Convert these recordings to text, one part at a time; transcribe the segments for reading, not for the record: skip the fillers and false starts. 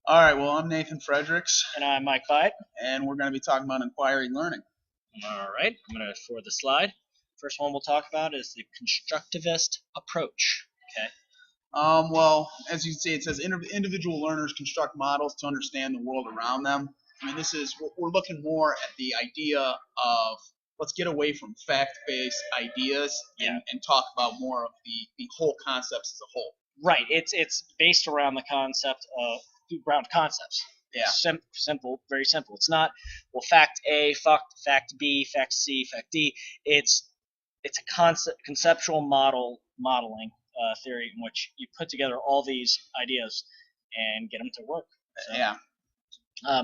All right, well, I'm Nathan Fredericks, And I'm Mike Byte. and we're going to be talking about inquiry learning. All right, I'm going to forward the slide. First one we'll talk about is the constructivist approach. Okay. Well, as you see, it says individual learners construct models to understand the world around them. I mean, we're looking more at the idea of let's get away from fact-based ideas and talk about more of the whole concepts as a whole. Right. It's based around the concept of around concepts. Yeah. Simple, very simple. It's not fact A, fact B, fact C, fact D. It's a conceptual modeling theory in which you put together all these ideas and get them to work. So, yeah.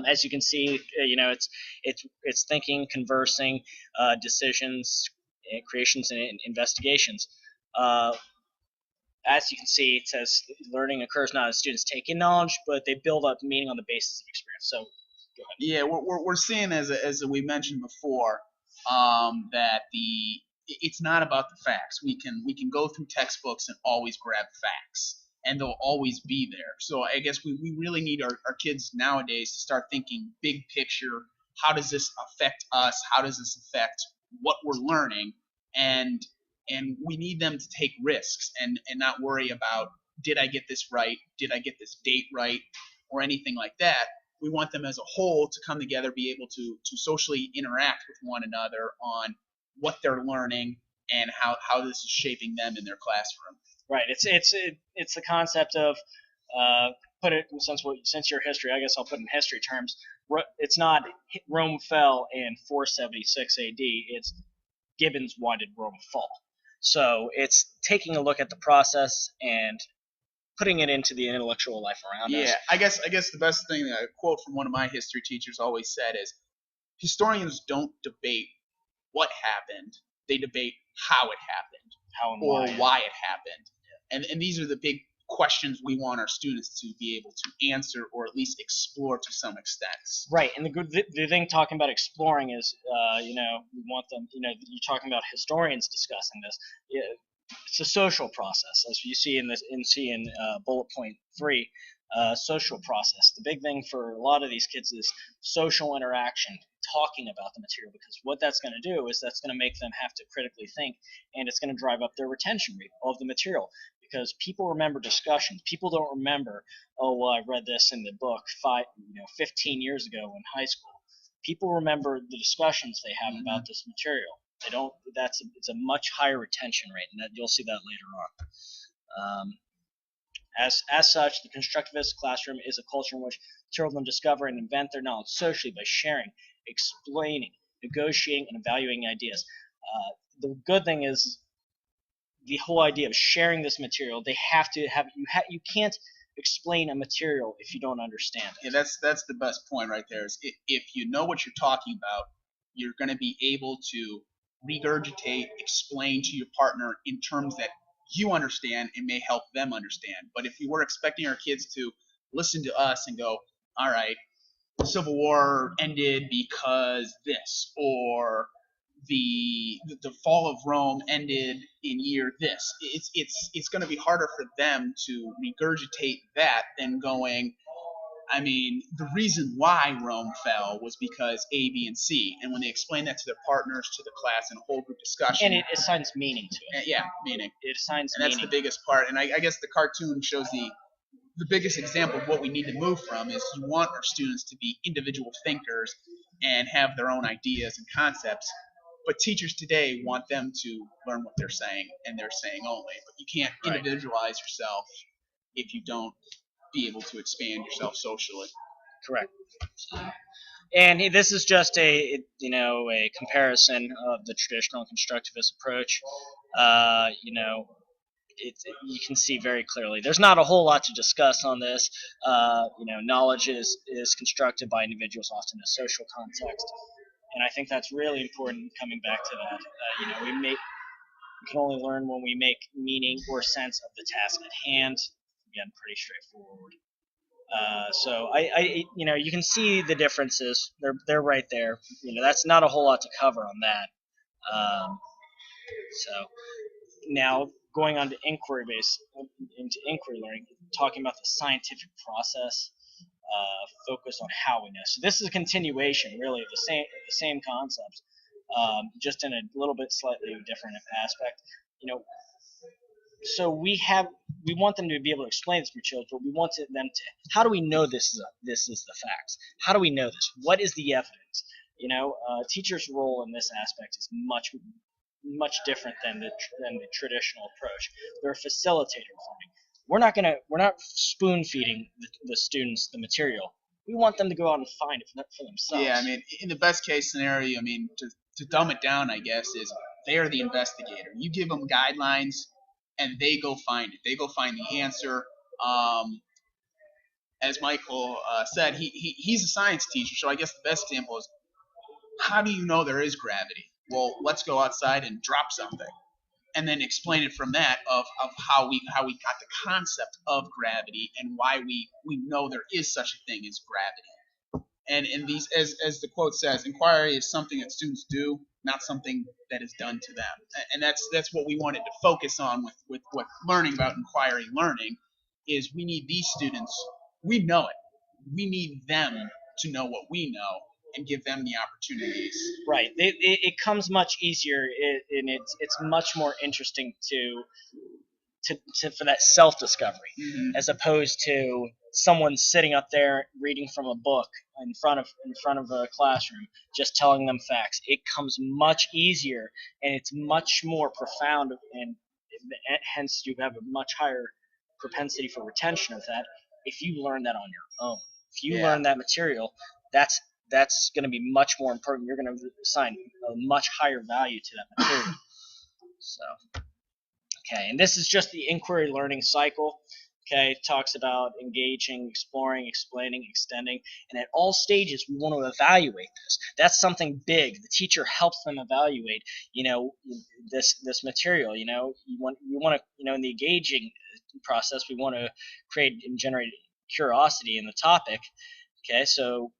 As you can see, it's thinking, conversing, decisions, creations, and investigations. As you can see, it says learning occurs not as students take in knowledge, but they build up meaning on the basis of experience. So, go ahead. Yeah, we're seeing as we mentioned before that it's not about the facts. We can go through textbooks and always grab facts, and they'll always be there. So I guess we really need our kids nowadays to start thinking big picture. How does this affect us? How does this affect what we're learning? And we need them to take risks and not worry about, did I get this right? Did I get this date right? Or anything like that. We want them as a whole to come together, be able to socially interact with one another on what they're learning and how this is shaping them in their classroom. Right. It's the concept of put it since your history. I guess I'll put it in history terms. It's not Rome fell in 476 A.D. It's Gibbon's why did Rome fall. So it's taking a look at the process and putting it into the intellectual life around us. Yeah, I guess the best thing, a quote from one of my history teachers always said is, historians don't debate what happened, they debate how it happened, why it happened. And these are the big questions we want our students to be able to answer or at least explore to some extent. Right, and the thing talking about exploring is, we want them, you're talking about historians discussing this. It's a social process, as you see in bullet point 3, social process. The big thing for a lot of these kids is social interaction, talking about the material, because what that's going to do is that's going to make them have to critically think, and it's going to drive up their retention rate of the material, because people remember discussions. People don't remember, oh, well, I read this in the book 15 years ago in high school. People remember the discussions they have about this material. They don't. It's a much higher retention rate, and you'll see that later on. As such, the constructivist classroom is a culture in which children discover and invent their knowledge socially by sharing, explaining, negotiating, and evaluating ideas. The good thing is the whole idea of sharing this material. They have to have you can't explain a material if you don't understand it. Yeah, that's the best point right there. Is if you know what you're talking about, you're going to be able to regurgitate, explain to your partner in terms that you understand and may help them understand. But if you were expecting our kids to listen to us and go, all right, the Civil War ended because this, or the fall of Rome ended in year this. It's going to be harder for them to regurgitate that than going, I mean, the reason why Rome fell was because A, B, and C. And when they explain that to their partners, to the class, in a whole group discussion. And it assigns meaning to it. Yeah, meaning. It assigns meaning. And that's the biggest part. And I guess the cartoon shows the biggest example of what we need to move from is you want our students to be individual thinkers and have their own ideas and concepts. But teachers today want them to learn what they're saying, and they're saying only. But you can't individualize yourself if you don't be able to expand yourself socially. Correct. And this is just a comparison of the traditional constructivist approach. You can see very clearly. There's not a whole lot to discuss on this. Knowledge is constructed by individuals, often in a social context, and I think that's really important. Coming back to that, we can only learn when we make meaning or sense of the task at hand. Again, pretty straightforward. So you can see the differences. They're right there. That's not a whole lot to cover on that. So now going on to inquiry learning, talking about the scientific process. focus on how we know. So this is a continuation, really, of the same concepts, just in a little bit slightly different aspect. You know, so we want them to be able to explain this material, but we want them to, how do we know this is the facts? How do we know this? What is the evidence? Teachers' role in this aspect is much different than the traditional approach. They're a facilitator of learning. We're not spoon feeding the students the material. We want them to go out and find it for themselves. Yeah, I mean, in the best case scenario, I mean, to dumb it down, I guess, is they're the investigator. You give them guidelines, and they go find it. They go find the answer. As Michael said, he's a science teacher, so I guess the best example is, how do you know there is gravity? Well, let's go outside and drop something, and then explain it from that of how we got the concept of gravity and why we know there is such a thing as gravity. And in these, as the quote says, inquiry is something that students do, not something that is done to them. And that's what we wanted to focus on with what learning about inquiry learning is. We need these students. We know it. We need them to know what we know and give them the opportunities. Right. It comes much easier, and it's much more interesting for that self-discovery, as opposed to someone sitting up there reading from a book in front of a classroom just telling them facts. It comes much easier, and it's much more profound, and hence you have a much higher propensity for retention of that if you learn that on your own. If you learn that material, that's going to be much more important. You're going to assign a much higher value to that material. So, okay, and this is just the inquiry learning cycle. Okay, it talks about engaging, exploring, explaining, extending, and at all stages we want to evaluate this. That's something big. The teacher helps them evaluate, this material. You want to, in the engaging process, we want to create and generate curiosity in the topic. Okay, so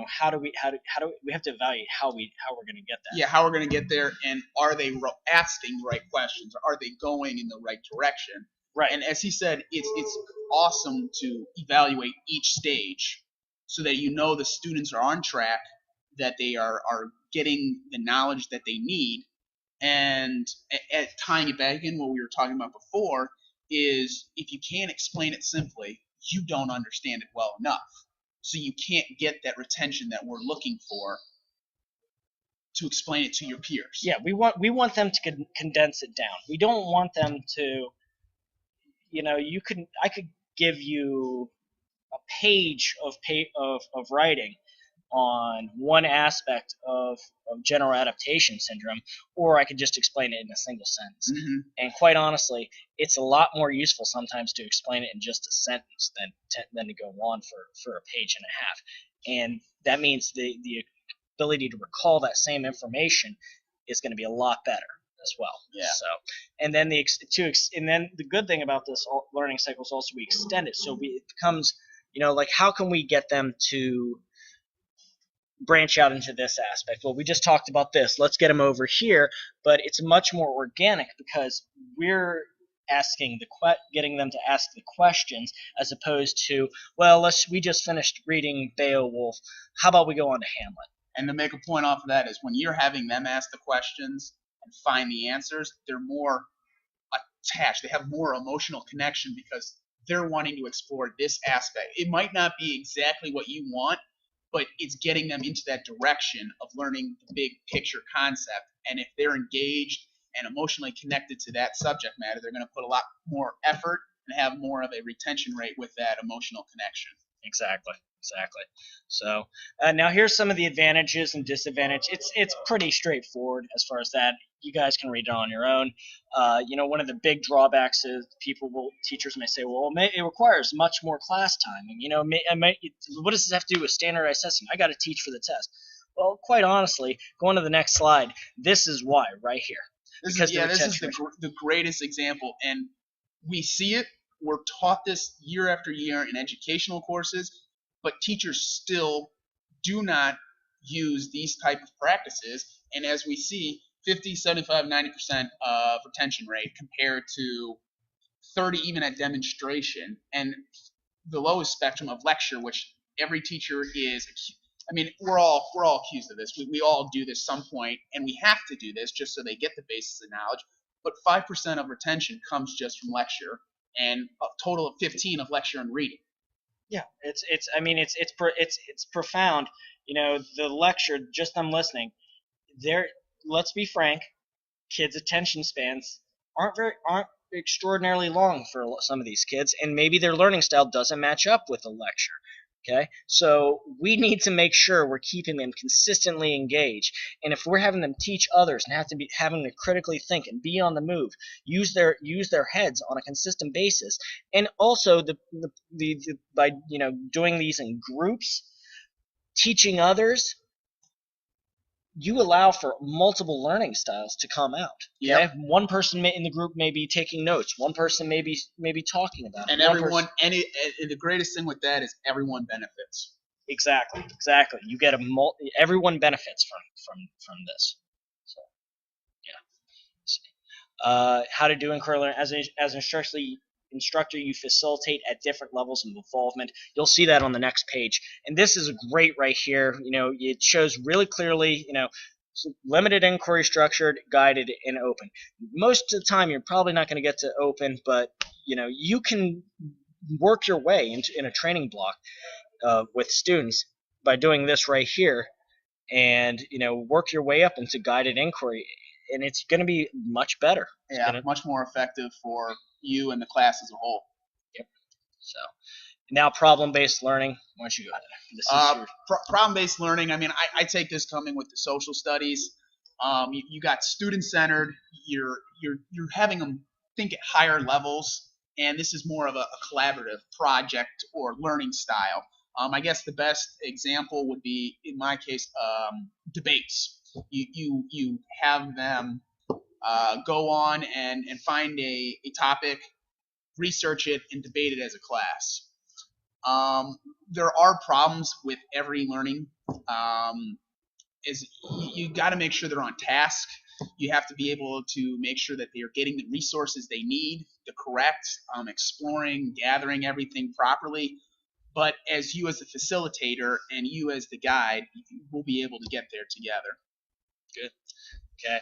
how do we have to evaluate how we're going to get that? Yeah, how we're going to get there, and are they asking the right questions? Are they going in the right direction? Right. And as he said, it's awesome to evaluate each stage so that the students are on track, that they are getting the knowledge that they need, and tying it back in what we were talking about before is, if you can't explain it simply, you don't understand it well enough. So you can't get that retention that we're looking for to explain it to your peers. Yeah, we want them to condense it down. We don't want them to, I could give you a page of writing on one aspect of general adaptation syndrome, or I could just explain it in a single sentence. And quite honestly, it's a lot more useful sometimes to explain it in just a sentence than to go on for a page and a half. And that means the ability to recall that same information is going to be a lot better as well. Yeah. So, and then the good thing about this learning cycle is also we extend it, so it becomes, like, how can we get them to branch out into this aspect? Well, we just talked about this. Let's get them over here, but it's much more organic because we're getting them to ask the questions, as opposed to, well, we just finished reading Beowulf. How about we go on to Hamlet? And to make a point off of that is, when you're having them ask the questions and find the answers, they're more attached. They have more emotional connection because they're wanting to explore this aspect. It might not be exactly what you want, but it's getting them into that direction of learning the big picture concept. And if they're engaged and emotionally connected to that subject matter, they're going to put a lot more effort and have more of a retention rate with that emotional connection. Exactly. So now here's some of the advantages and disadvantages. It's pretty straightforward as far as that. You guys can read it on your own. One of the big drawbacks is teachers may say, well, it requires much more class time. And, what does this have to do with standardized testing? I got to teach for the test. Well, quite honestly, going to the next slide, this is why right here. This is the greatest example, and we see it. We're taught this year after year in educational courses, but teachers still do not use these type of practices. And as we see, 50, 75, 90% of retention rate compared to 30 even at demonstration, and the lowest spectrum of lecture, which every teacher is. I mean, we're all accused of this. We all do this some point, and we have to do this just so they get the basis of knowledge. But 5% of retention comes just from lecture, and a total of 15 of lecture and reading. Yeah, it's I mean it's profound. You know, the lecture, just them listening. There, let's be frank, kids' attention spans aren't extraordinarily long for some of these kids, and maybe their learning style doesn't match up with the lecture. Okay, so we need to make sure we're keeping them consistently engaged. And if we're having them teach others and have to be having to critically think and be on the move, use their heads on a consistent basis, and also the by doing these in groups, teaching others, you allow for multiple learning styles to come out. Okay? Yep. One person in the group may be taking notes. One person may be talking about it. And everyone, and the greatest thing with that is everyone benefits. Exactly. You get everyone benefits from this. So, yeah. How to do inquiry learning as an instructor, you facilitate at different levels of involvement. You'll see that on the next page. And this is great right here. It shows really clearly, limited inquiry, structured, guided, and open. Most of the time, you're probably not going to get to open, but you can work your way in a training block with students by doing this right here, and work your way up into guided inquiry, and it's going to be much better. Much more effective for you and the class as a whole. Yep. So now problem-based learning. Why don't you go ahead? Problem-based learning. I mean, I take this coming with the social studies. You got student-centered. You're having them think at higher levels, and this is more of a collaborative project or learning style. I guess the best example would be, in my case, debates. You have them go on and find a topic, research it, and debate it as a class. There are problems with every learning. Is you got to make sure they're on task. You have to be able to make sure that they are getting the resources they need, the correct, exploring, gathering everything properly. But as you as the facilitator and you as the guide, we'll be able to get there together. Good. Okay.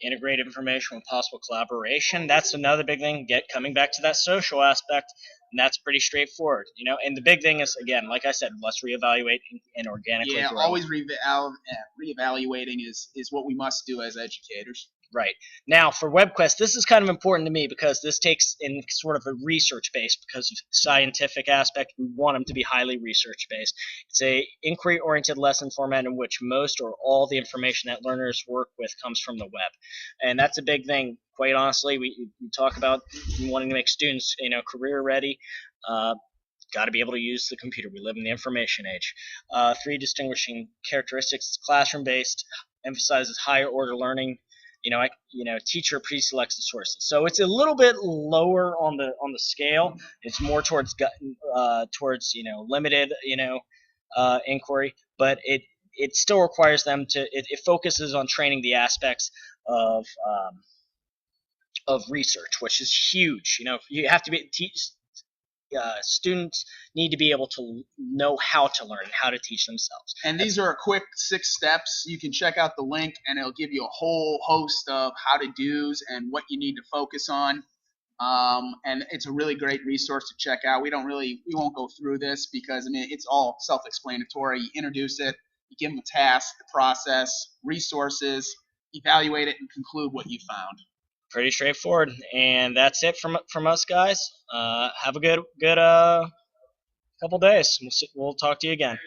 Integrate information with possible collaboration. That's another big thing. Coming back to that social aspect, and that's pretty straightforward. And the big thing is, again, like I said, let's reevaluate and organically grow. Always reevaluating is what we must do as educators. Right. Now, for WebQuest, this is kind of important to me because this takes in sort of a research-based, because of scientific aspect, we want them to be highly research-based. It's a inquiry-oriented lesson format in which most or all the information that learners work with comes from the web. And that's a big thing. Quite honestly, we talk about wanting to make students, career-ready. Got to be able to use the computer. We live in the information age. 3 distinguishing characteristics: classroom-based, emphasizes higher-order learning. Teacher pre-selects the sources, so it's a little bit lower on the scale. It's more towards limited inquiry, but it still requires them to. It focuses on training the aspects of research, which is huge. You have to be students need to be able to know how to learn, how to teach themselves. And these are a quick 6 steps. You can check out the link, and it'll give you a whole host of how-to-dos and what you need to focus on. And it's a really great resource to check out. We won't go through this because, it's all self-explanatory. You introduce it, you give them a task, the process, resources, evaluate it, and conclude what you found. Pretty straightforward, and that's it from us, guys. Have a good couple days. We'll talk to you again.